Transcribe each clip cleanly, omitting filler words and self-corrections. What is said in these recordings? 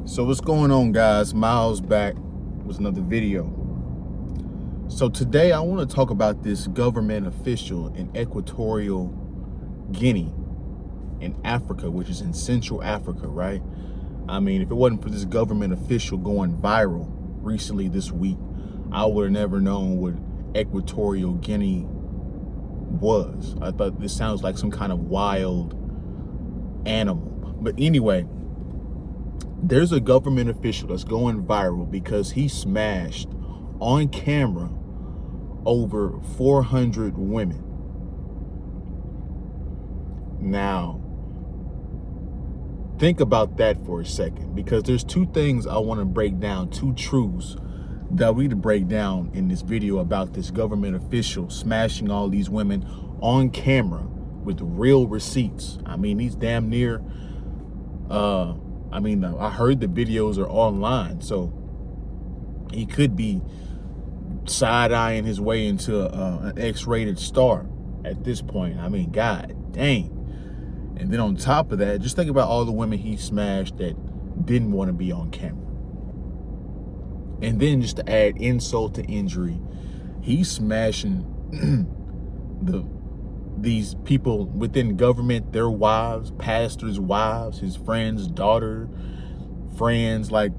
So what's going on, guys? Miles back with another video. So today I want to talk about this government official in Equatorial Guinea in Africa, which is in Central Africa, right? I mean, if it wasn't for this government official going viral recently this week, I would have never known what Equatorial Guinea was. I thought this sounds like some kind of wild animal. But anyway, there's a government official that's going viral because he smashed on camera over 400 women. Now, think about that for a second, because there's two things I want to break down, two truths that we need to break down in this video about this government official smashing all these women on camera with real receipts. I mean, he's damn near, I heard the videos are online, so he could be side-eyeing his way into an X-rated star at this point. I mean, god dang. And then on top of that, just think about all the women he smashed that didn't want to be on camera. And then just to add insult to injury, he's smashing these people within government, their wives, pastors' wives, his friends' daughter, friends. Like,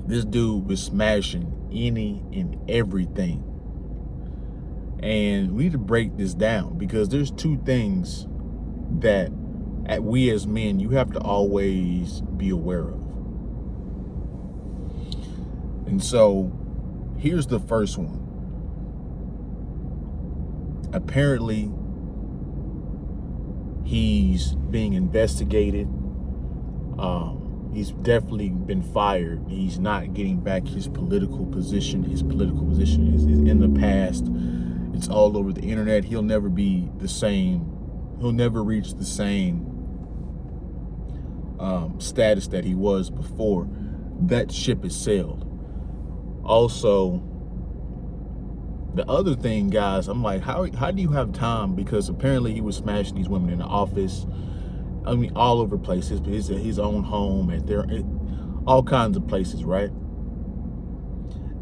this dude was smashing any and everything. And we need to break this down, because there's two things that we as men, you have to always be aware of. And so here's the first one. Apparently, he's being investigated. He's definitely been fired. He's not getting back his political position. His political position is in the past. It's all over the internet. He'll never be the same. He'll never reach the same status that he was before. That ship has sailed. Also, the other thing, guys, I'm like, how do you have time? Because apparently he was smashing these women in the office. I mean, all over places, but his own home, at all kinds of places, right?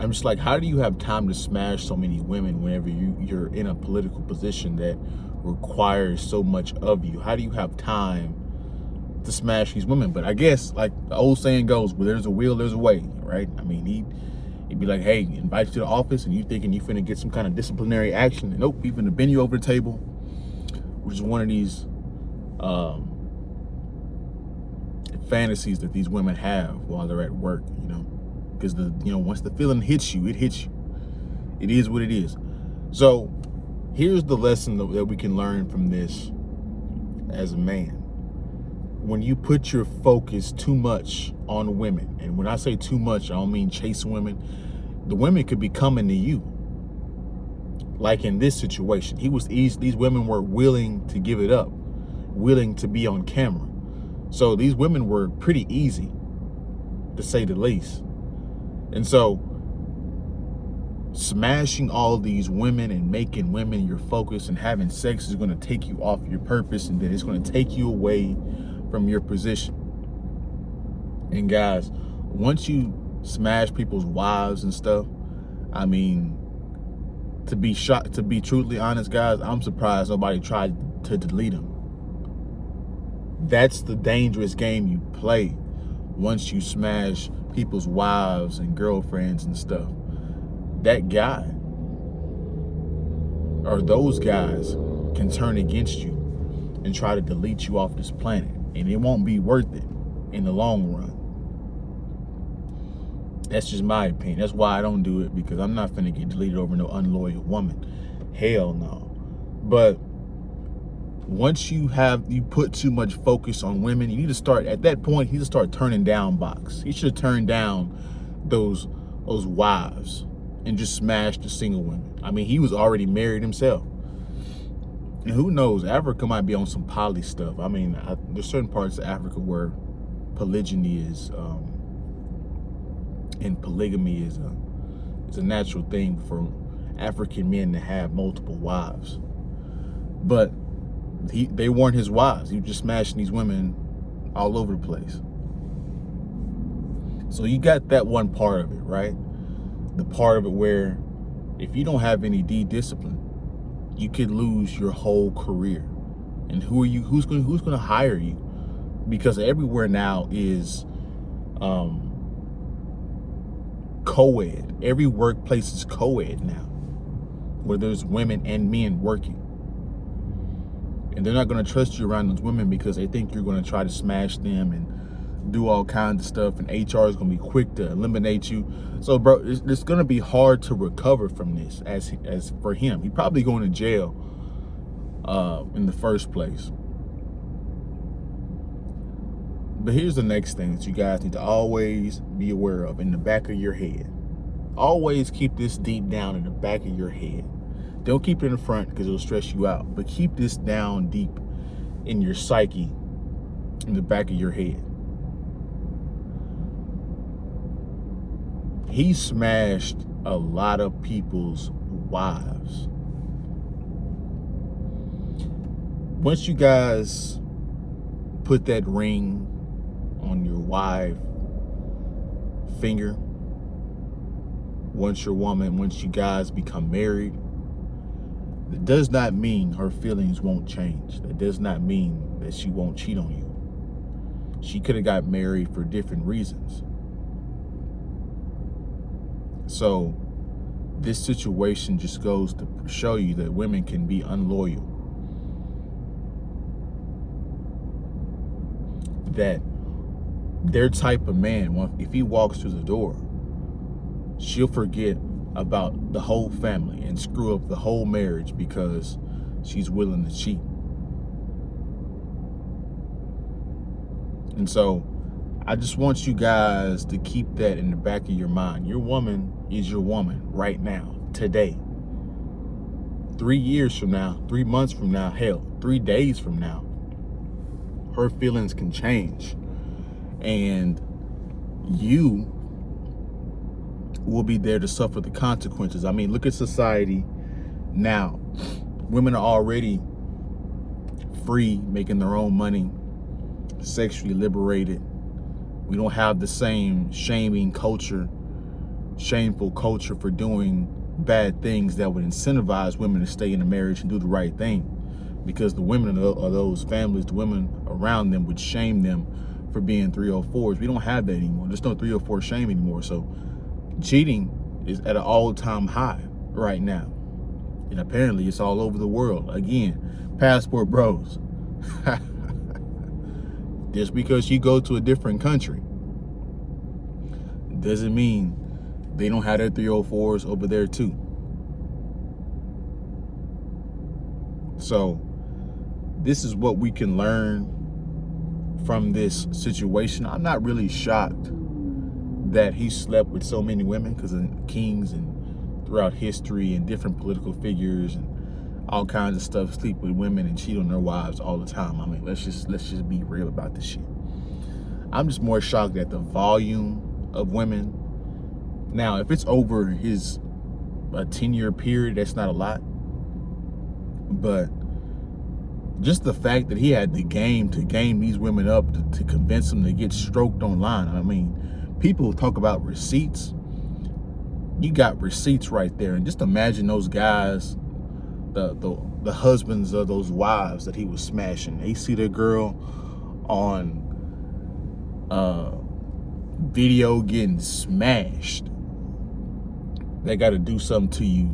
I'm just like, how do you have time to smash so many women whenever you're in a political position that requires so much of you? How do you have time to smash these women? But I guess, like the old saying goes, where there's a will, there's a way, right? I mean, he'd be like, hey, invite you to the office, and you thinking you finna get some kind of disciplinary action, and nope, he finna bend you over the table, which is one of these fantasies that these women have while they're at work, because once the feeling hits you, it hits you. It is what it is. So here's the lesson that we can learn from this as a man. When you put your focus too much on women, and when I say too much, I don't mean chasing women. The women could be coming to you. Like in this situation, these women were willing to give it up, willing to be on camera. So these women were pretty easy, to say the least. And so smashing all these women and making women your focus and having sex is going to take you off your purpose, and then it's going to take you away from your position. And guys, once you smash people's wives and stuff, I mean, to be truthfully honest, guys, I'm surprised nobody tried to delete them. That's the dangerous game you play once you smash people's wives and girlfriends and stuff. That guy or those guys can turn against you and try to delete you off this planet, and it won't be worth it in the long run. That's just my opinion. That's why I don't do it, because I'm not finna get deleted over no unloyal woman. Hell no. But once you put too much focus on women, you need to start, at that point, he need to start turning down box. He should have turned down those wives and just smashed the single women. I mean, he was already married himself. And who knows, Africa might be on some poly stuff. I mean, there's certain parts of Africa where polygyny is, and polygamy is a natural thing for African men to have multiple wives. But they weren't his wives. He was just smashing these women all over the place. So you got that one part of it, right? The part of it where if you don't have any discipline, you could lose your whole career. And who's going to hire you? Because everywhere now is co-ed. Every workplace is co-ed now, where there's women and men working. And they're not going to trust you around those women because they think you're going to try to smash them and do all kinds of stuff, and HR is going to be quick to eliminate you. So, bro, it's going to be hard to recover from this. As for him, he's probably going to jail in the first place. But here's the next thing that you guys need to always be aware of in the back of your head. Always keep this deep down in the back of your head. Don't keep it in the front because it'll stress you out. But keep this down deep in your psyche, in the back of your head. He smashed a lot of people's wives. Once you guys put that ring on your wife finger, once you guys become married, that does not mean her feelings won't change. That does not mean that she won't cheat on you. She could have got married for different reasons. So this situation just goes to show you that women can be unloyal. That their type of man, if he walks through the door, she'll forget about the whole family and screw up the whole marriage because she's willing to cheat. And so I just want you guys to keep that in the back of your mind. Your woman is your woman right now, today. 3 years from now, 3 months from now, hell, 3 days from now, her feelings can change. And you will be there to suffer the consequences. I mean, look at society now. Women are already free, making their own money, sexually liberated. We don't have the same shameful culture for doing bad things that would incentivize women to stay in a marriage and do the right thing. Because the women of those families, the women around them would shame them for being 304s. We don't have that anymore. There's no 304 shame anymore. So cheating is at an all-time high right now. And apparently it's all over the world. Again, passport bros. Just because you go to a different country doesn't mean they don't have their 304s over there too. So this is what we can learn from this situation. I'm not really shocked that he slept with so many women, because kings and throughout history and different political figures and all kinds of stuff sleep with women and cheat on their wives all the time. I mean, let's just be real about this shit. I'm just more shocked at the volume of women. Now, if it's over a 10-year period, that's not a lot. But just the fact that he had the game to game these women up to convince them to get stroked online. I mean, people talk about receipts. You got receipts right there. And just imagine those guys, the husbands of those wives that he was smashing. They see their girl on video getting smashed. They got to do something to you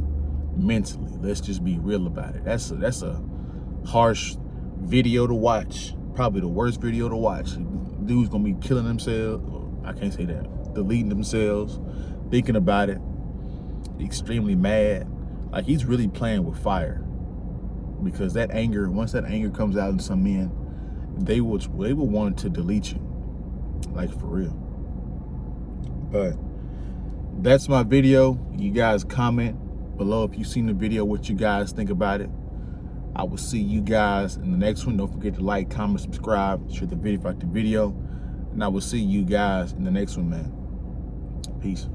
mentally. Let's just be real about it. That's a harsh video to watch. Probably the worst video to watch. Dudes gonna be killing themselves. I can't say that. Deleting themselves, thinking about it, extremely mad. Like, he's really playing with fire, because that anger, once that anger comes out in some men, they will want to delete you, like, for real. But that's my video. You guys comment below if you've seen the video, what you guys think about it. I will see you guys in the next one. Don't forget to like, comment, subscribe, share the video if you like the video, and I will see you guys in the next one, man. Peace.